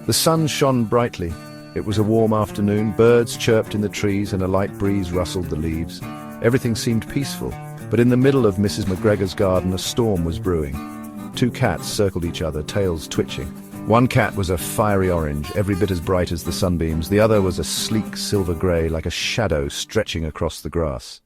The sun shone brightly. It was a warm afternoon, birds chirped in the trees and a light breeze rustled the leaves. Everything seemed peaceful, but in the middle of Mrs. McGregor's garden a storm was brewing. Two cats circled each other, tails twitching. One cat was a fiery orange, every bit as bright as the sunbeams. The other was a sleek silver grey, like a shadow stretching across the grass.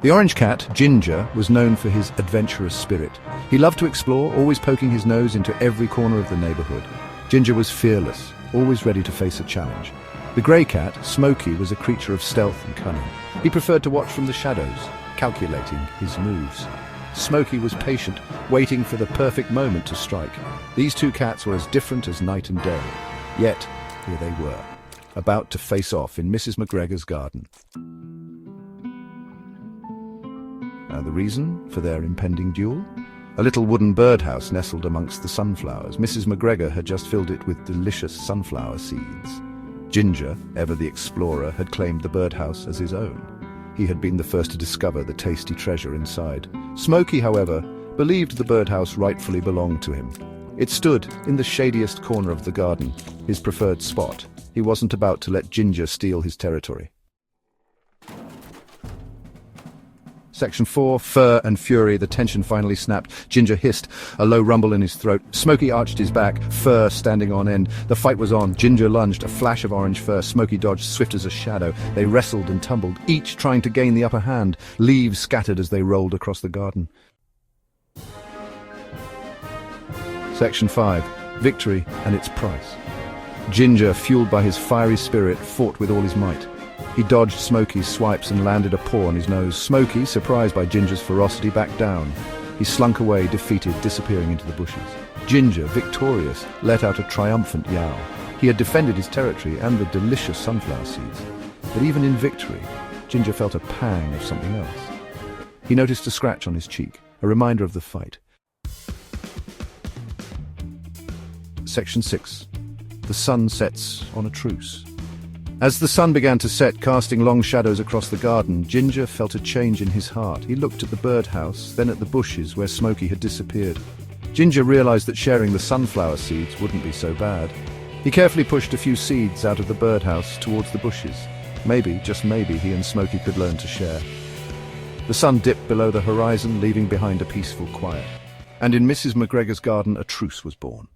The orange cat, Ginger, was known for his adventurous spirit. He loved to explore, always poking his nose into every corner of the neighbourhood. Ginger was fearless, always ready to face a challenge. The grey cat, Smokey, was a creature of stealth and cunning. He preferred to watch from the shadows, calculating his moves. Smokey was patient, waiting for the perfect moment to strike. These two cats were as different as night and day. Yet, here they were, about to face off in Mrs. McGregor's garden. Now the reason for their impending duel? A little wooden birdhouse nestled amongst the sunflowers. Mrs. McGregor had just filled it with delicious sunflower seeds. Ginger, ever the explorer, had claimed the birdhouse as his own. He had been the first to discover the tasty treasure inside. Smokey, however, believed the birdhouse rightfully belonged to him. It stood in the shadiest corner of the garden, his preferred spot. He wasn't about to let Ginger steal his territory. Section 4, Fur and Fury. The tension finally snapped. Ginger hissed, a low rumble in his throat. Smokey arched his back, fur standing on end. The fight was on. Ginger lunged, a flash of orange fur. Smokey dodged, swift as a shadow. They wrestled and tumbled, each trying to gain the upper hand. Leaves scattered as they rolled across the garden. Section 5, Victory and its Price. Ginger, fueled by his fiery spirit, fought with all his might. He dodged Smokey's swipes and landed a paw on his nose. Smokey, surprised by Ginger's ferocity, backed down. He slunk away, defeated, disappearing into the bushes. Ginger, victorious, let out a triumphant yowl. He had defended his territory and the delicious sunflower seeds. But even in victory, Ginger felt a pang of something else. He noticed a scratch on his cheek, a reminder of the fight. Section 6. The sun sets on a truce. As the sun began to set, casting long shadows across the garden, Ginger felt a change in his heart. He looked at the birdhouse, then at the bushes where Smokey had disappeared. Ginger realized that sharing the sunflower seeds wouldn't be so bad. He carefully pushed a few seeds out of the birdhouse towards the bushes. Maybe, just maybe, he and Smokey could learn to share. The sun dipped below the horizon, leaving behind a peaceful quiet. And in Mrs. McGregor's garden, a truce was born.